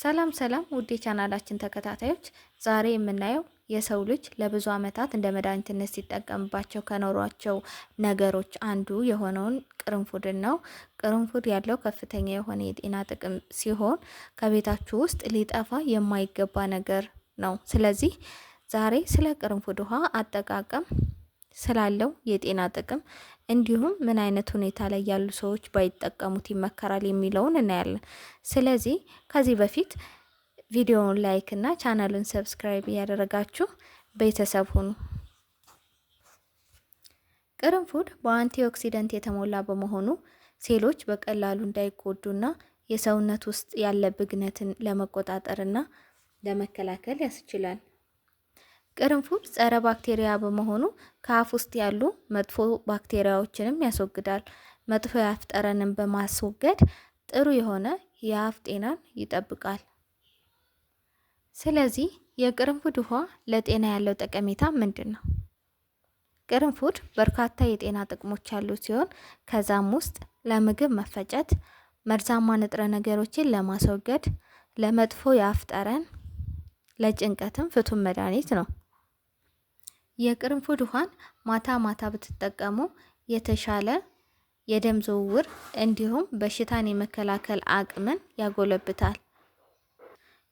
ሰላም ሰላም ውድ የቻናላችን ተከታታዮች፣ ዛሬ የምናየው የሰው ልጅ ለብዙ ዓመታት እንደ መድኃኒትነት ሲጠቀምባቸው ከኖሯቸው ነገሮች አንዱ የሆነውን ቅርንፉድን ነው። ቅርንፉድ ያለው ከፍተኛ የሆነ የጤና ጥቅም ሲሆን ከቤታችሁ ውስጥ ሊጠፋ የማይገባ ነገር ነው። ስለዚህ ዛሬ ስለ ቅርንፉድ ውሃ አጠቃቀም ስላለው የጤና ጥቅም እንዲሁም ምን አይነት ሁኔታ ላይ ያሉ ሰዎች ባይጠቀሙት ይመከራል የሚለውን እናያለን። ስለዚህ ከዚህ በፊት ቪዲዮውን ላይክ እና ቻናሉን ሰብስክራይብ ያደረጋችሁ ቤተሰብ ሁኑ። ቅርንፉድ በአንቲኦክሲደንት የተሞላ በመሆኑ ሴሎች በቀላሉ እንዳይጎዱና የሰውነት ውስጥ ያለ ብግነትን ለመቆጣጠርና ለመከላከል ያስችላል። ቅርንፉድ ጸረ ባክቴሪያ በመሆኑ ከአፍ ውስጥ ያሉ መጥፎ ባክቴሪያዎችንም ያስወግዳል። መጥፎ የአፍ ጠረንን በማስወገድ ጥሩ የሆነ የአፍ ጤናን ይጠብቃል። ስለዚህ የቅርንፉድ ውሃ ለጤና ያለው ጠቀሜታ ምንድን ነው? ቅርንፉድ በርካታ የጤና ጥቅሞች ያሉት ሲሆን ከዛም ውስጥ ለምግብ መፈጨት፣ መርዛማ ንጥረ ነገሮችን ለማስወገድ፣ ለመጥፎ የአፍ ጠረን፣ ለጭንቀትም ፍቱን መድኃኒት ነው። የቅርንፉድ ውሃን ማታ ማታ ብትጠቀሙ የተሻለ የደም ዝውውር እንዲሁም በሽታን የመከላከል አቅምን ያጎለብታል።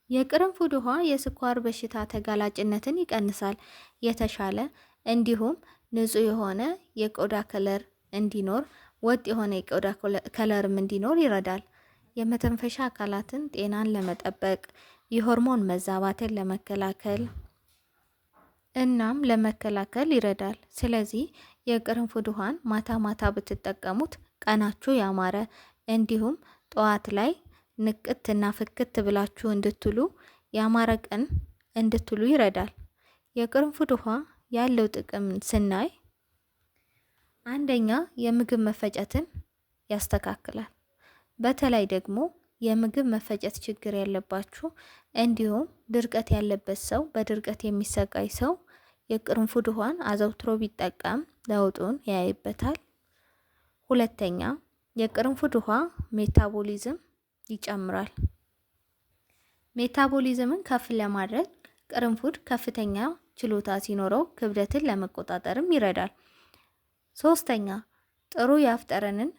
የቅርንፉድ ውሃ የስኳር በሽታ ተጋላጭነትን ይቀንሳል። የተሻለ እንዲሁም ንጹህ የሆነ የቆዳ ከለር እንዲኖር፣ ወጥ የሆነ የቆዳ ከለርም እንዲኖር ይረዳል። የመተንፈሻ አካላትን ጤናን ለመጠበቅ፣ የሆርሞን መዛባትን ለመከላከል እናም ለመከላከል ይረዳል። ስለዚህ የቅርንፉድ ውሃን ማታ ማታ ብትጠቀሙት ቀናችሁ ያማረ እንዲሁም ጠዋት ላይ ንቅትና ፍክት ብላችሁ እንድትሉ ያማረ ቀን እንድትሉ ይረዳል። የቅርንፉድ ውሃ ያለው ጥቅም ስናይ አንደኛ የምግብ መፈጨትን ያስተካክላል። በተለይ ደግሞ የምግብ መፈጨት ችግር ያለባችሁ እንዲሁም ድርቀት ያለበት ሰው፣ በድርቀት የሚሰቃይ ሰው የቅርንፉድ ውሃን አዘውትሮ ቢጠቀም ለውጡን ያይበታል። ሁለተኛ የቅርንፉድ ውሃ ሜታቦሊዝም ይጨምራል። ሜታቦሊዝምን ከፍ ለማድረግ ቅርንፉድ ከፍተኛ ችሎታ ሲኖረው ክብደትን ለመቆጣጠርም ይረዳል። ሶስተኛ ጥሩ የአፍ ጠረንን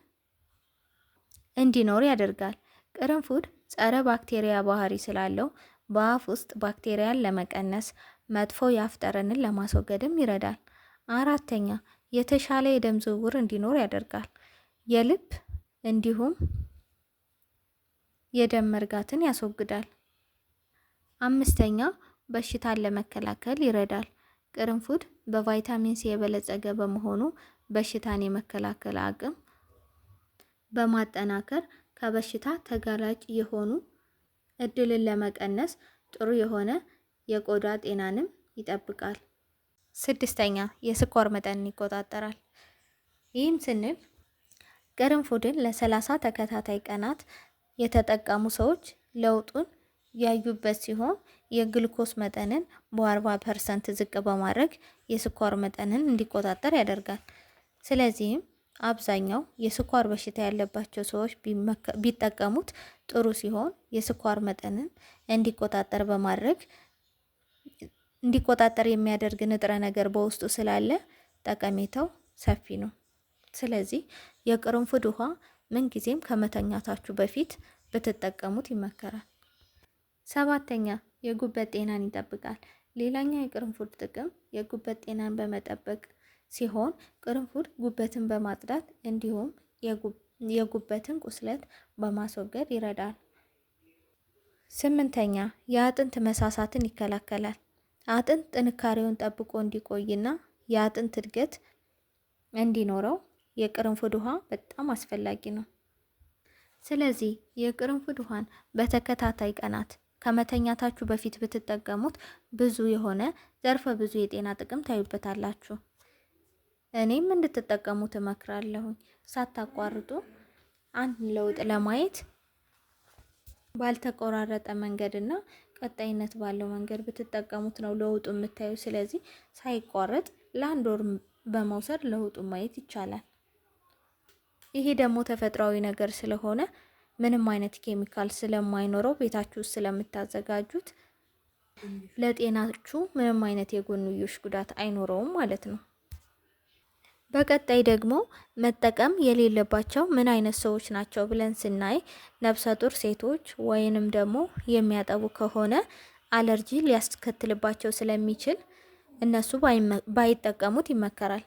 እንዲኖር ያደርጋል። ቅርንፉድ ጸረ ባክቴሪያ ባህሪ ስላለው በአፍ ውስጥ ባክቴሪያን ለመቀነስ፣ መጥፎ የአፍ ጠረንን ለማስወገድም ይረዳል። አራተኛ የተሻለ የደም ዝውውር እንዲኖር ያደርጋል። የልብ እንዲሁም የደም መርጋትን ያስወግዳል። አምስተኛ በሽታን ለመከላከል ይረዳል። ቅርንፉድ በቫይታሚን ሲ የበለጸገ በመሆኑ በሽታን የመከላከል አቅም በማጠናከር ከበሽታ ተጋላጭ የሆኑ እድልን ለመቀነስ ጥሩ የሆነ የቆዳ ጤናንም ይጠብቃል። ስድስተኛ የስኳር መጠንን ይቆጣጠራል። ይህም ስንል ቅርንፉድን ለ30 ተከታታይ ቀናት የተጠቀሙ ሰዎች ለውጡን ያዩበት ሲሆን የግሉኮስ መጠንን በ40% ዝቅ በማድረግ የስኳር መጠንን እንዲቆጣጠር ያደርጋል። ስለዚህም አብዛኛው የስኳር በሽታ ያለባቸው ሰዎች ቢጠቀሙት ጥሩ ሲሆን የስኳር መጠንን እንዲቆጣጠር የሚያደርግ ንጥረ ነገር በውስጡ ስላለ ጠቀሜታው ሰፊ ነው። ስለዚህ የቅርንፉድ ውሃ ምንጊዜም ከመተኛታችሁ በፊት ብትጠቀሙት ይመከራል። ሰባተኛ የጉበት ጤናን ይጠብቃል። ሌላኛው የቅርንፉድ ጥቅም የጉበት ጤናን በመጠበቅ ሲሆን ቅርንፉድ ጉበትን በማጽዳት እንዲሁም የጉበትን ቁስለት በማስወገድ ይረዳል። ስምንተኛ የአጥንት መሳሳትን ይከላከላል። አጥንት ጥንካሬውን ጠብቆ እንዲቆይና የአጥንት እድገት እንዲኖረው የቅርንፉድ ውሃ በጣም አስፈላጊ ነው። ስለዚህ የቅርንፉድ ውሃን በተከታታይ ቀናት ከመተኛታችሁ በፊት ብትጠቀሙት ብዙ የሆነ ዘርፈ ብዙ የጤና ጥቅም ታዩበታላችሁ። እኔም እንድትጠቀሙት እመክራለሁኝ። ሳታቋርጡ አንድ ለውጥ ለማየት ባልተቆራረጠ መንገድና ቀጣይነት ባለው መንገድ ብትጠቀሙት ነው ለውጡ የምታዩ። ስለዚህ ሳይቋረጥ ለአንድ ወር በመውሰድ ለውጡ ማየት ይቻላል። ይሄ ደግሞ ተፈጥሯዊ ነገር ስለሆነ ምንም አይነት ኬሚካል ስለማይኖረው ቤታችሁ ውስጥ ስለምታዘጋጁት ለጤናችሁ ምንም አይነት የጎንዮሽ ጉዳት አይኖረውም ማለት ነው። በቀጣይ ደግሞ መጠቀም የሌለባቸው ምን አይነት ሰዎች ናቸው ብለን ስናይ ነፍሰ ጡር ሴቶች ወይንም ደግሞ የሚያጠቡ ከሆነ አለርጂ ሊያስከትልባቸው ስለሚችል እነሱ ባይጠቀሙት ይመከራል።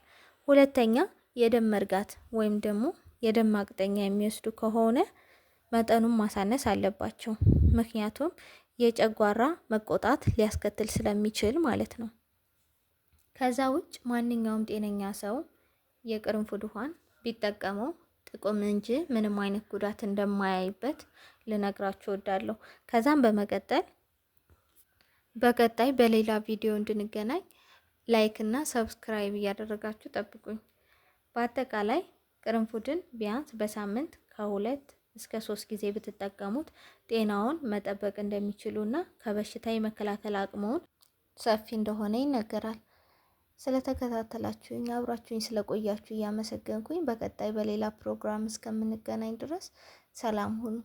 ሁለተኛ የደም መርጋት ወይም ደግሞ የደም ማቅጠኛ የሚወስዱ ከሆነ መጠኑን ማሳነስ አለባቸው። ምክንያቱም የጨጓራ መቆጣት ሊያስከትል ስለሚችል ማለት ነው። ከዛ ውጭ ማንኛውም ጤነኛ ሰው የቅርንፉድ ውሃን ቢጠቀመው ጥቅም እንጂ ምንም አይነት ጉዳት እንደማያይበት ልነግራችሁ እወዳለሁ። ከዛም በቀጣይ በሌላ ቪዲዮ እንድንገናኝ ላይክ እና ሰብስክራይብ እያደረጋችሁ ጠብቁኝ። በአጠቃላይ ቅርንፉድን ቢያንስ በሳምንት ከ2 እስከ 3 ጊዜ ብትጠቀሙት ጤናውን መጠበቅ እንደሚችሉና ከበሽታ የመከላከል አቅሙን ሰፊ እንደሆነ ይነገራል። ስለተከታተላችሁኝ አብራችሁኝ ስለቆያችሁ እያመሰገንኩኝ በቀጣይ በሌላ ፕሮግራም እስከምንገናኝ ድረስ ሰላም ሁኑ።